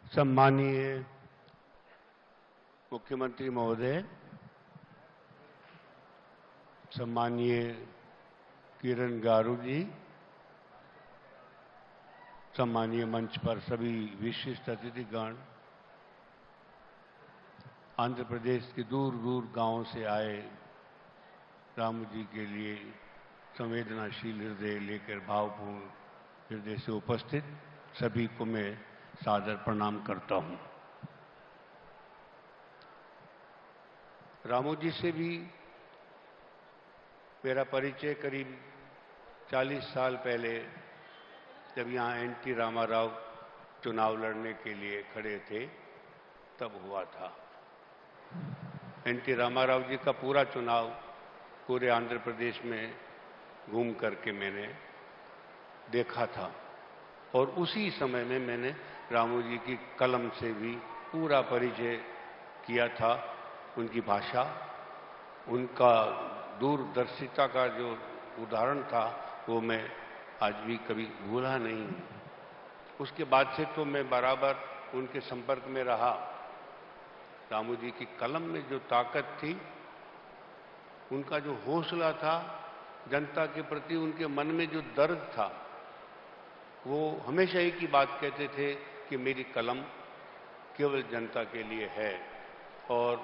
सम्मानीय मुख्यमंत्री महोदय, सम्मानीय किरण गारू जी, सम्मानीय मंच पर सभी विशिष्ट अतिथिगण, आंध्र प्रदेश के दूर दूर गांवों से आए रामू जी के लिए संवेदनाशील हृदय लेकर भावपूर्ण हृदय से उपस्थित सभी को मैं सादर प्रणाम करता हूं। रामू जी से भी मेरा परिचय करीब 40 साल पहले जब यहाँ एनटी रामाराव चुनाव लड़ने के लिए खड़े थे तब हुआ था। एनटी रामाराव जी का पूरा चुनाव पूरे आंध्र प्रदेश में घूम करके मैंने देखा था और उसी समय में मैंने रामू जी की कलम से भी पूरा परिचय किया था। उनकी भाषा, उनका दूरदर्शिता का जो उदाहरण था वो मैं आज भी कभी भूला नहीं। उसके बाद से तो मैं बराबर उनके संपर्क में रहा। रामू जी की कलम में जो ताकत थी, उनका जो हौसला था, जनता के प्रति उनके मन में जो दर्द था, वो हमेशा एक ही बात कहते थे कि मेरी कलम केवल जनता के लिए है। और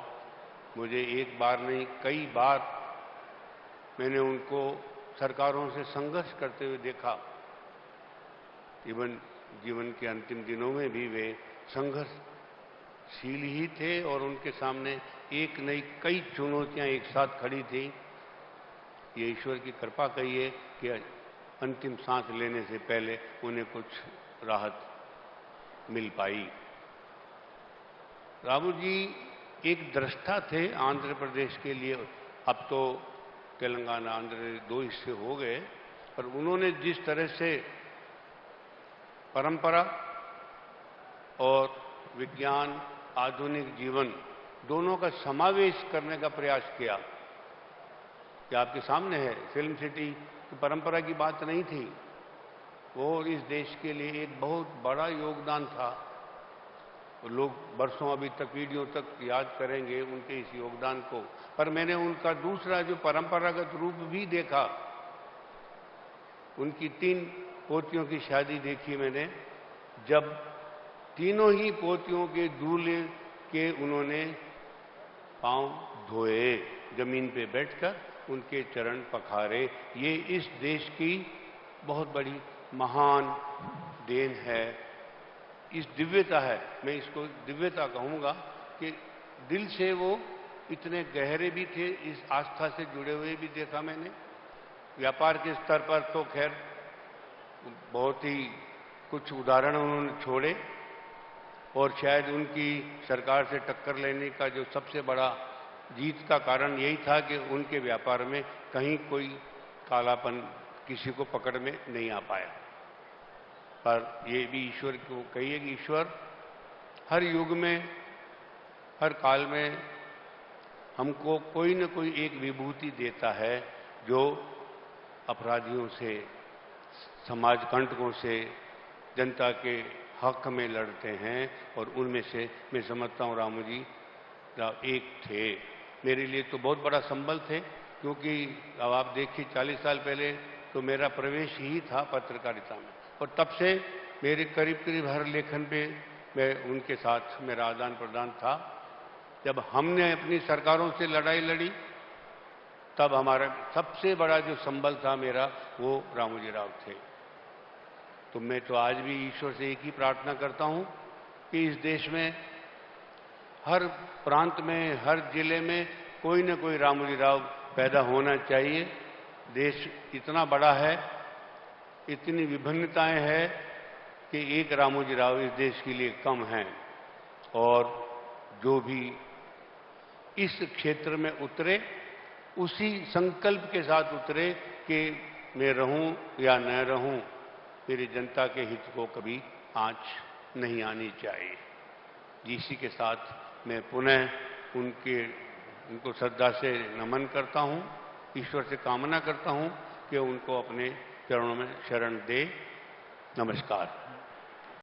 मुझे एक बार नहीं कई बार मैंने उनको सरकारों से संघर्ष करते हुए देखा। जीवन के अंतिम दिनों में भी वे संघर्षशील ही थे और उनके सामने एक नई कई चुनौतियां एक साथ खड़ी थी। ये ईश्वर की कृपा कहिए कि अंतिम सांस लेने से पहले उन्हें कुछ राहत मिल पाई। रामू जी एक दृष्टा थे आंध्र प्रदेश के लिए। अब तो तेलंगाना आंध्र दो हिस्से हो गए, पर उन्होंने जिस तरह से परंपरा और विज्ञान, आधुनिक जीवन दोनों का समावेश करने का प्रयास किया, कि आपके सामने है फिल्म सिटी की परंपरा की बात नहीं थी, वो इस देश के लिए एक बहुत बड़ा योगदान था। लोग बरसों अभी तक पीढ़ियों तक याद करेंगे उनके इस योगदान को। पर मैंने उनका दूसरा जो परंपरागत रूप भी देखा। उनकी 3 पोतियों की शादी देखी मैंने, जब तीनों ही पोतियों के दूल्हे के उन्होंने पांव धोए, जमीन पे बैठकर उनके चरण पखारे। ये इस देश की बहुत बड़ी महान देन है, इस दिव्यता है। मैं इसको दिव्यता कहूंगा कि दिल से वो इतने गहरे भी थे, इस आस्था से जुड़े हुए भी देखा मैंने। व्यापार के स्तर पर तो खैर बहुत ही कुछ उदाहरण उन्होंने छोड़े और शायद उनकी सरकार से टक्कर लेने का जो सबसे बड़ा जीत का कारण यही था कि उनके व्यापार में कहीं कोई कालापन किसी को पकड़ में नहीं आ पाया। पर ये भी ईश्वर को कहिए कि ईश्वर हर युग में, हर काल में हमको कोई न कोई एक विभूति देता है जो अपराधियों से, समाज कंटकों से, जनता के हक में लड़ते हैं। और उनमें से मैं समझता हूँ रामू जी एक थे। मेरे लिए तो बहुत बड़ा संबल थे, क्योंकि अब आप देखिए 40 साल पहले तो मेरा प्रवेश ही था पत्रकारिता में, और तब से मेरे करीब करीब हर लेखन पे मैं उनके साथ मेरा आदान प्रदान था। जब हमने अपनी सरकारों से लड़ाई लड़ी तब हमारा सबसे बड़ा जो संबल था मेरा, वो रामूजी राव थे। तो मैं तो आज भी ईश्वर से एक ही प्रार्थना करता हूं कि इस देश में हर प्रांत में, हर जिले में कोई न कोई रामूजी राव पैदा होना चाहिए। देश इतना बड़ा है, इतनी विभिन्नताएं हैं कि एक रामूजी राव इस देश के लिए कम हैं। और जो भी इस क्षेत्र में उतरे, उसी संकल्प के साथ उतरे कि मैं रहूं या न रहूं, मेरी जनता के हित को कभी आंच नहीं आनी चाहिए। इसी के साथ मैं पुनः उनको श्रद्धा से नमन करता हूं, ईश्वर से कामना करता हूं कि उनको अपने चरणों में शरण दे। नमस्कार।